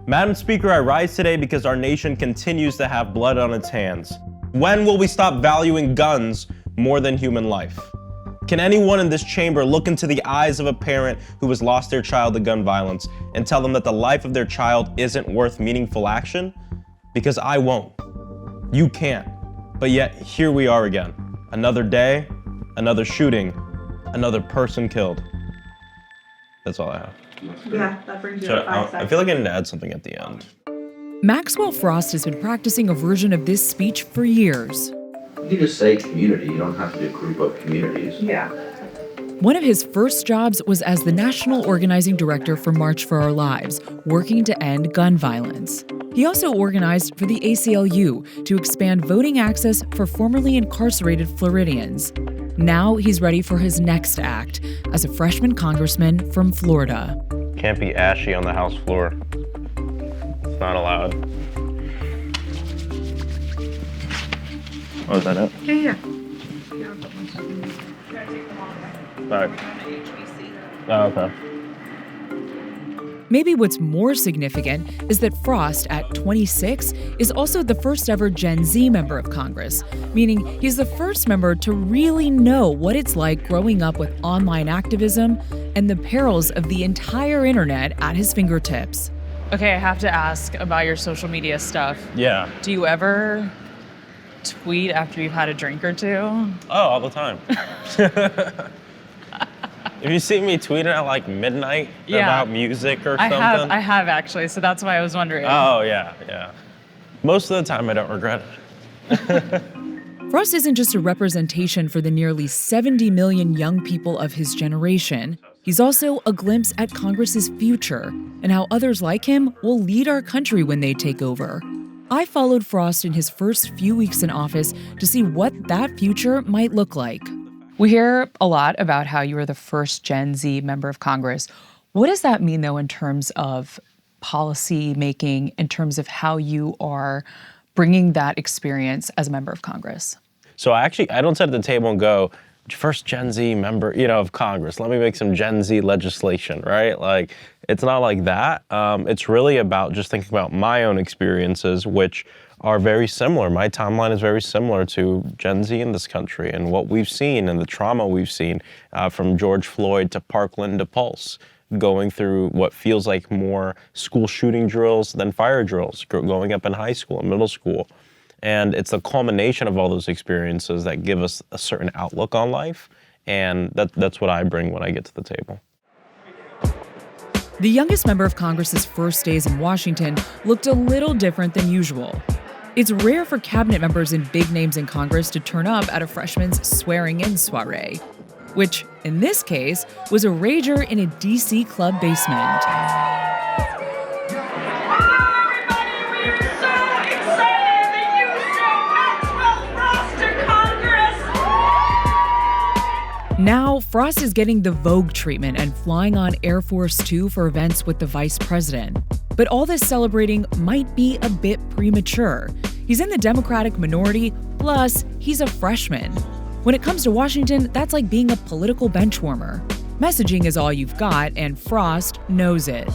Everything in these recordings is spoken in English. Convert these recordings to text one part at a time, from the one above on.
Madam Speaker, I rise today because our nation continues to have blood on its hands. When will we stop valuing guns more than human life? Can anyone in this chamber look into the eyes of a parent who has lost their child to gun violence and tell them that the life of their child isn't worth meaningful action? Because I won't. You can't. But yet, here we are again. Another day, another shooting, another person killed. That's all I have. Yeah, that brings you to 5 seconds. I feel like I need to add something at the end. Maxwell Frost has been practicing a version of this speech for years. You just say community, you don't have to do group of communities. Yeah. One of his first jobs was as the national organizing director for March for Our Lives, working to end gun violence. He also organized for the ACLU to expand voting access for formerly incarcerated Floridians. Now he's ready for his next act as a freshman congressman from Florida. Can't be ashy on the House floor. It's not allowed. Oh, is that it? Yeah. All right. Oh, okay. Maybe what's more significant is that Frost, at 26, is also the first ever Gen Z member of Congress, meaning he's the first member to really know what it's like growing up with online activism and the perils of the entire internet at his fingertips. Okay, I have to ask about your social media stuff. Yeah. Do you ever tweet after you've had a drink or two? Oh, all the time. If you see me tweeting at like midnight about music or something. I have actually, so that's why I was wondering. Oh, yeah. Most of the time I don't regret it. Frost isn't just a representation for the nearly 70 million young people of his generation. He's also a glimpse at Congress's future and how others like him will lead our country when they take over. I followed Frost in his first few weeks in office to see what that future might look like. We hear a lot about how you were the first Gen Z member of Congress. What does that mean, though, in terms of policy making, in terms of how you are bringing that experience as a member of Congress? So I don't sit at the table and go, first Gen Z member, of Congress. Let me make some Gen Z legislation, right? Like, it's not like that. It's really about just thinking about my own experiences, which are very similar. My timeline is very similar to Gen Z in this country and what we've seen and the trauma we've seen from George Floyd to Parkland to Pulse, going through what feels like more school shooting drills than fire drills, going up in high school and middle school. And it's the culmination of all those experiences that give us a certain outlook on life. And that's what I bring when I get to the table. The youngest member of Congress's first days in Washington looked a little different than usual. It's rare for cabinet members and big names in Congress to turn up at a freshman's swearing-in soiree, which, in this case, was a rager in a D.C. club basement. Now, Frost is getting the Vogue treatment and flying on Air Force Two for events with the vice president. But all this celebrating might be a bit premature. He's in the Democratic minority, plus he's a freshman. When it comes to Washington, that's like being a political benchwarmer. Messaging is all you've got, and Frost knows it.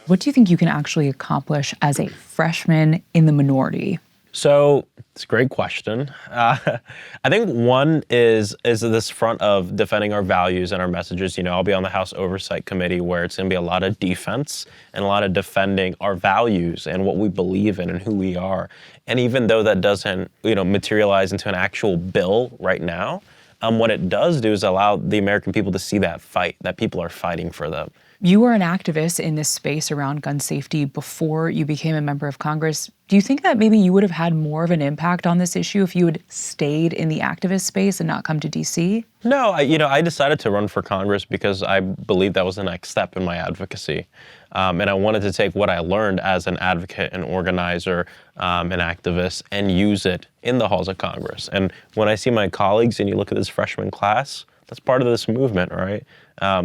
What do you think you can actually accomplish as a freshman in the minority? So it's a great question. I think one is this front of defending our values and our messages. I'll be on the House Oversight Committee where it's going to be a lot of defense and a lot of defending our values and what we believe in and who we are. And even though that doesn't, materialize into an actual bill right now, what it does do is allow the American people to see that fight, that people are fighting for them. You were an activist in this space around gun safety before you became a member of Congress. Do you think that maybe you would have had more of an impact on this issue if you had stayed in the activist space and not come to D.C.? No, I decided to run for Congress because I believed that was the next step in my advocacy. And I wanted to take what I learned as an advocate, an organizer, an activist, and use it in the halls of Congress. And when I see my colleagues and you look at this freshman class, that's part of this movement, right?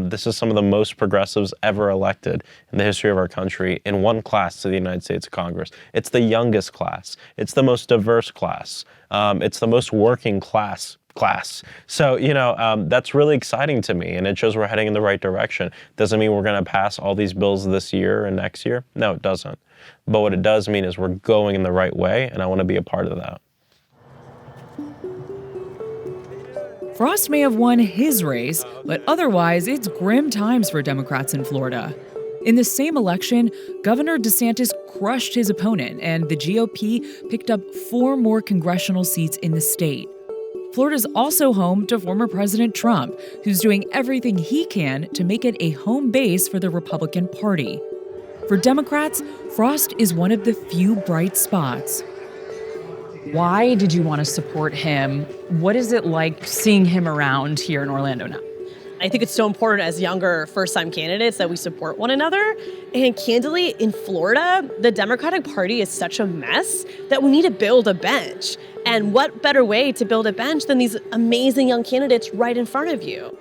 This is some of the most progressives ever elected in the history of our country in one class to the United States Congress. It's the youngest class. It's the most diverse class. It's the most working class class. So, that's really exciting to me, and it shows we're heading in the right direction. Doesn't mean we're going to pass all these bills this year and next year. No, it doesn't. But what it does mean is we're going in the right way, and I want to be a part of that. Frost may have won his race, but otherwise it's grim times for Democrats in Florida. In the same election, Governor DeSantis crushed his opponent, and the GOP picked up 4 more congressional seats in the state. Florida's also home to former President Trump, who's doing everything he can to make it a home base for the Republican Party. For Democrats, Frost is one of the few bright spots. Why did you want to support him? What is it like seeing him around here in Orlando now? I think it's so important as younger first-time candidates that we support one another. And candidly, in Florida, the Democratic Party is such a mess that we need to build a bench. And what better way to build a bench than these amazing young candidates right in front of you?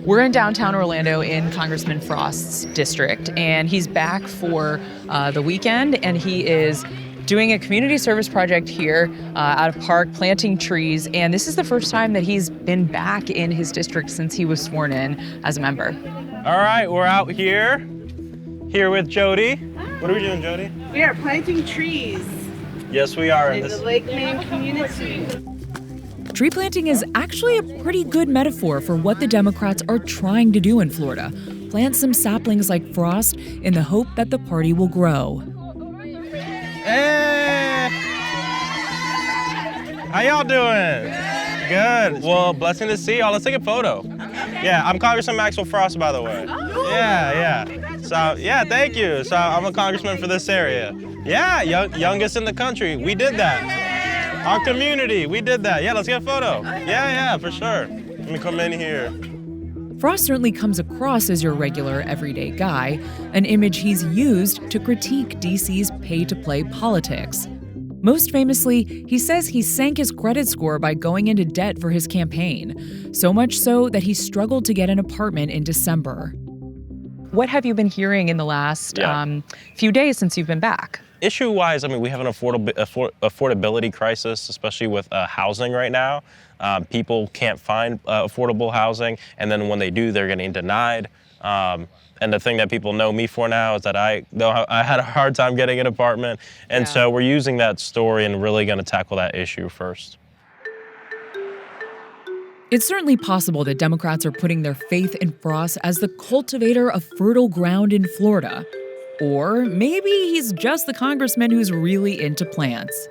We're in downtown Orlando in Congressman Frost's district, and he's back for the weekend, and he is doing a community service project here out of Park, planting trees, and this is the first time that he's been back in his district since he was sworn in as a member. All right, we're out here with Jody. What are we doing, Jody? We are planting trees Yes, we are. in the Lake Man community. Tree planting is actually a pretty good metaphor for what the Democrats are trying to do in Florida. Plant some saplings like Frost in the hope that the party will grow. Hey! How y'all doing? Good. Well, blessing to see y'all. Let's take a photo. Yeah, I'm Congressman Maxwell Frost, by the way. Yeah. So, yeah, thank you. So I'm a congressman for this area. Yeah, youngest in the country. We did that. Our community, we did that. Yeah, let's get a photo. Yeah, for sure. Let me come in here. Frost certainly comes across as your regular, everyday guy, an image he's used to critique DC's pay-to-play politics. Most famously, he says he sank his credit score by going into debt for his campaign, so much so that he struggled to get an apartment in December. What have you been hearing in the last few days since you've been back? Issue-wise, we have an affordability crisis, especially with housing right now. People can't find affordable housing, and then when they do, they're getting denied. And the thing that people know me for now is that I had a hard time getting an apartment, and so we're using that story and really going to tackle that issue first. It's certainly possible that Democrats are putting their faith in Frost as the cultivator of fertile ground in Florida. Or maybe he's just the congressman who's really into plants.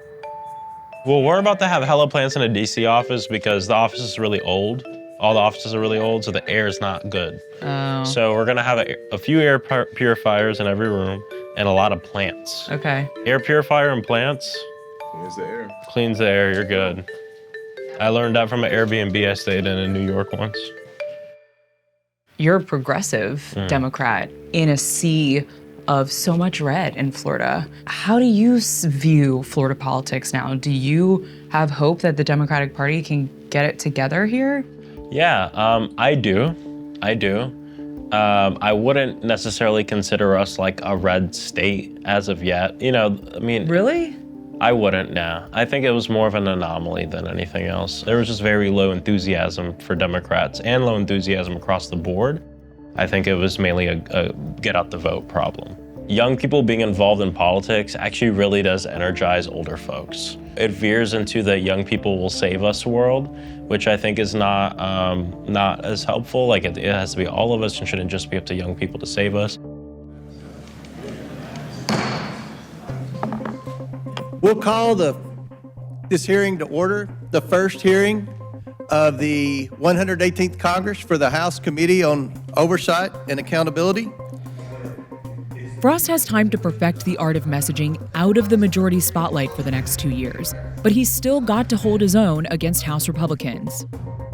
Well, we're about to have hella plants in a DC office because the office is really old. All the offices are really old, so the air is not good. Oh. So we're gonna have a few air purifiers in every room and a lot of plants. Okay. Air purifier and plants. Cleans the air. Cleans the air, you're good. I learned that from an Airbnb I stayed in New York once. You're a progressive Democrat in a sea of so much red in Florida. How do you view Florida politics now? Do you have hope that the Democratic Party can get it together here? Yeah, I do. I wouldn't necessarily consider us like a red state as of yet. Really? I wouldn't, nah. I think it was more of an anomaly than anything else. There was just very low enthusiasm for Democrats and low enthusiasm across the board. I think it was mainly a get out the vote problem. Young people being involved in politics actually really does energize older folks. It veers into the young people will save us world, which I think is not as helpful. Like it has to be all of us and shouldn't just be up to young people to save us. We'll call this hearing to order, the first hearing of the 118th Congress for the House Committee on Oversight and Accountability. Frost has time to perfect the art of messaging out of the majority spotlight for the next 2 years, but he's still got to hold his own against House Republicans.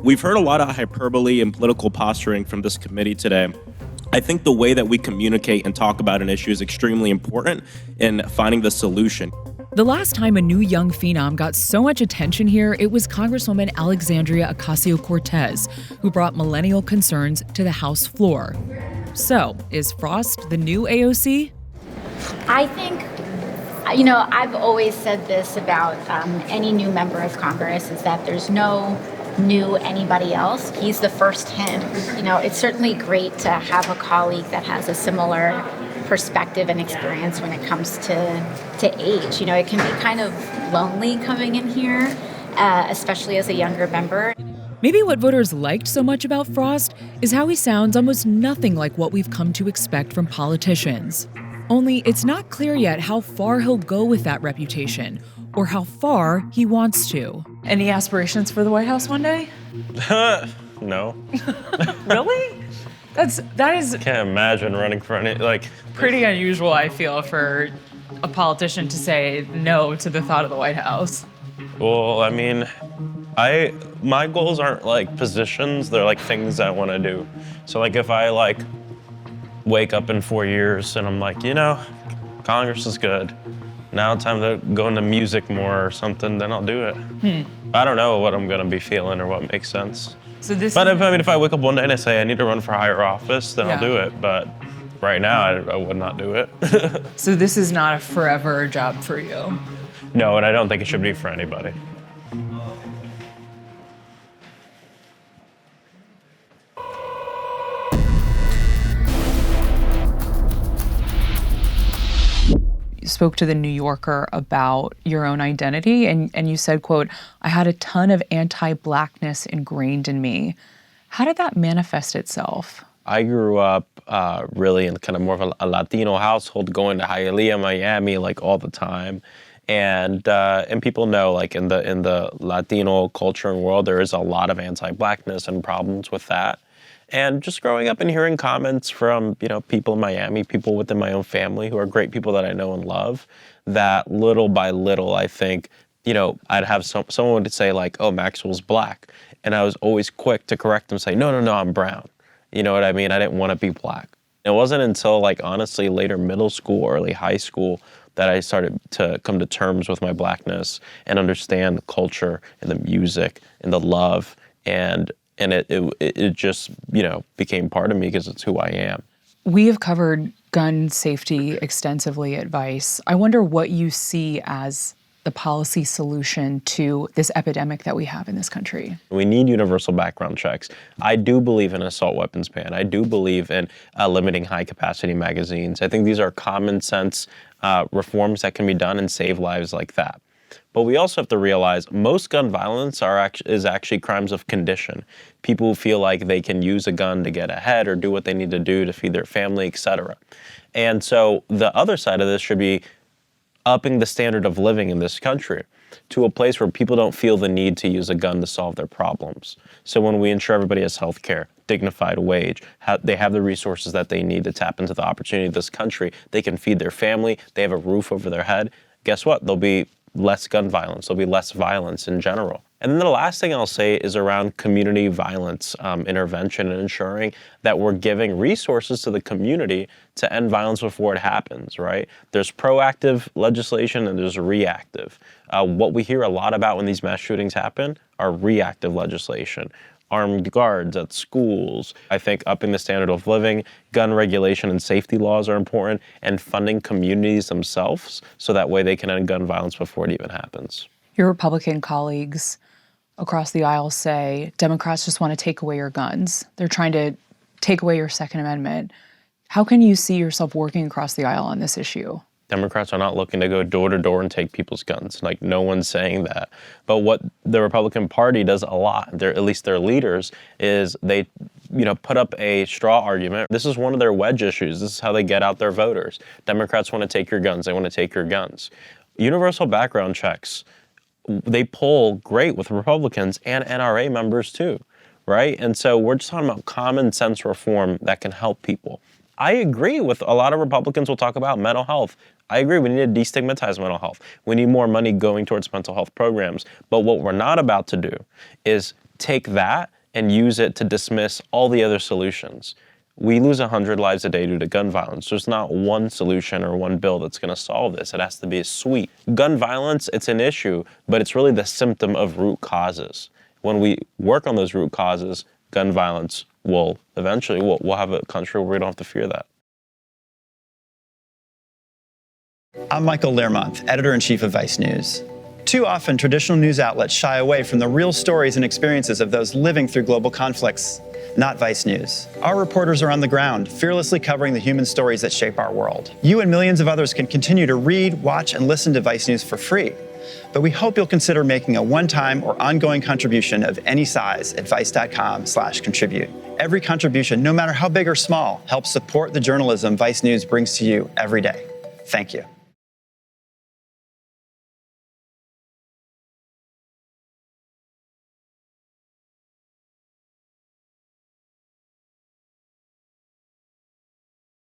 We've heard a lot of hyperbole and political posturing from this committee today. I think the way that we communicate and talk about an issue is extremely important in finding the solution. The last time a new young phenom got so much attention here, it was Congresswoman Alexandria Ocasio-Cortez, who brought millennial concerns to the House floor. So, is Frost the new AOC? I think I've always said this about any new member of Congress is that there's no new anybody else. He's the first him. It's certainly great to have a colleague that has a similar perspective and experience when it comes to age. It can be kind of lonely coming in here, especially as a younger member. Maybe what voters liked so much about Frost is how he sounds almost nothing like what we've come to expect from politicians. Only it's not clear yet how far he'll go with that reputation or how far he wants to. Any aspirations for the White House one day? No. Really? That is Can't imagine running for any, pretty unusual, I feel, for a politician to say no to the thought of the White House. well, I mean, my goals aren't positions, they're things I want to do. So if I wake up in 4 years and I'm Congress is good. Now it's time to go into music more or something, then I'll do it. I don't know what I'm gonna be feeling or what makes sense. But if I wake up one day and I say I need to run for higher office, then I'll do it. But right now, I would not do it. So this is not a forever job for you? No, and I don't think it should be for anybody. You spoke to the New Yorker about your own identity, and you said, quote, "I had a ton of anti-Blackness ingrained in me." How did that manifest itself? I grew up really in kind of more of a Latino household, going to Hialeah, Miami, all the time. And people know, in the Latino culture and world, there is a lot of anti-Blackness and problems with that. And just growing up and hearing comments from, people in Miami, people within my own family who are great people that I know and love, that little by little, I think, I'd have someone would say oh, Maxwell's Black. And I was always quick to correct them, say, no, I'm brown. You know what I mean? I didn't want to be Black. It wasn't until honestly later middle school, early high school that I started to come to terms with my Blackness and understand the culture and the music and the love, and it just became part of me because it's who I am. We have covered gun safety extensively at Vice. I wonder what you see as the policy solution to this epidemic that we have in this country. We need universal background checks. I do believe in an assault weapons ban. I do believe in limiting high-capacity magazines. I think these are common sense reforms that can be done and save lives like that. But we also have to realize most gun violence is actually crimes of condition. People who feel like they can use a gun to get ahead or do what they need to do to feed their family, etc. And so the other side of this should be upping the standard of living in this country to a place where people don't feel the need to use a gun to solve their problems. So when we ensure everybody has health care, dignified wage, they have the resources that they need to tap into the opportunity of this country, they can feed their family, they have a roof over their head, guess what? There'll be less gun violence, there'll be less violence in general. And then the last thing I'll say is around community violence intervention and ensuring that we're giving resources to the community to end violence before it happens, right? There's proactive legislation and there's reactive. What we hear a lot about when these mass shootings happen are reactive legislation. Armed guards at schools. I think upping the standard of living, gun regulation and safety laws are important, and funding communities themselves so that way they can end gun violence before it even happens. Your Republican colleagues across the aisle say Democrats just want to take away your guns. They're trying to take away your Second Amendment. How can you see yourself working across the aisle on this issue? Democrats are not looking to go door to door and take people's guns. No one's saying that. But what the Republican Party does a lot, at least their leaders, is they put up a straw argument. This is one of their wedge issues. This is how they get out their voters. Democrats want to take your guns. They want to take your guns. Universal background checks, they poll great with Republicans and NRA members too, right? And so we're just talking about common sense reform that can help people. I agree with a lot of Republicans will talk about mental health. I agree, we need to destigmatize mental health. We need more money going towards mental health programs. But what we're not about to do is take that and use it to dismiss all the other solutions. We lose 100 lives a day due to gun violence. There's not one solution or one bill that's going to solve this. It has to be a suite. Gun violence, it's an issue, but it's really the symptom of root causes. When we work on those root causes, gun violence will eventually, we'll have a country where we don't have to fear that. I'm Michael Learmonth, editor-in-chief of Vice News. Too often, traditional news outlets shy away from the real stories and experiences of those living through global conflicts. Not Vice News. Our reporters are on the ground, fearlessly covering the human stories that shape our world. You and millions of others can continue to read, watch, and listen to Vice News for free. But we hope you'll consider making a one-time or ongoing contribution of any size at vice.com/contribute. Every contribution, no matter how big or small, helps support the journalism Vice News brings to you every day. Thank you.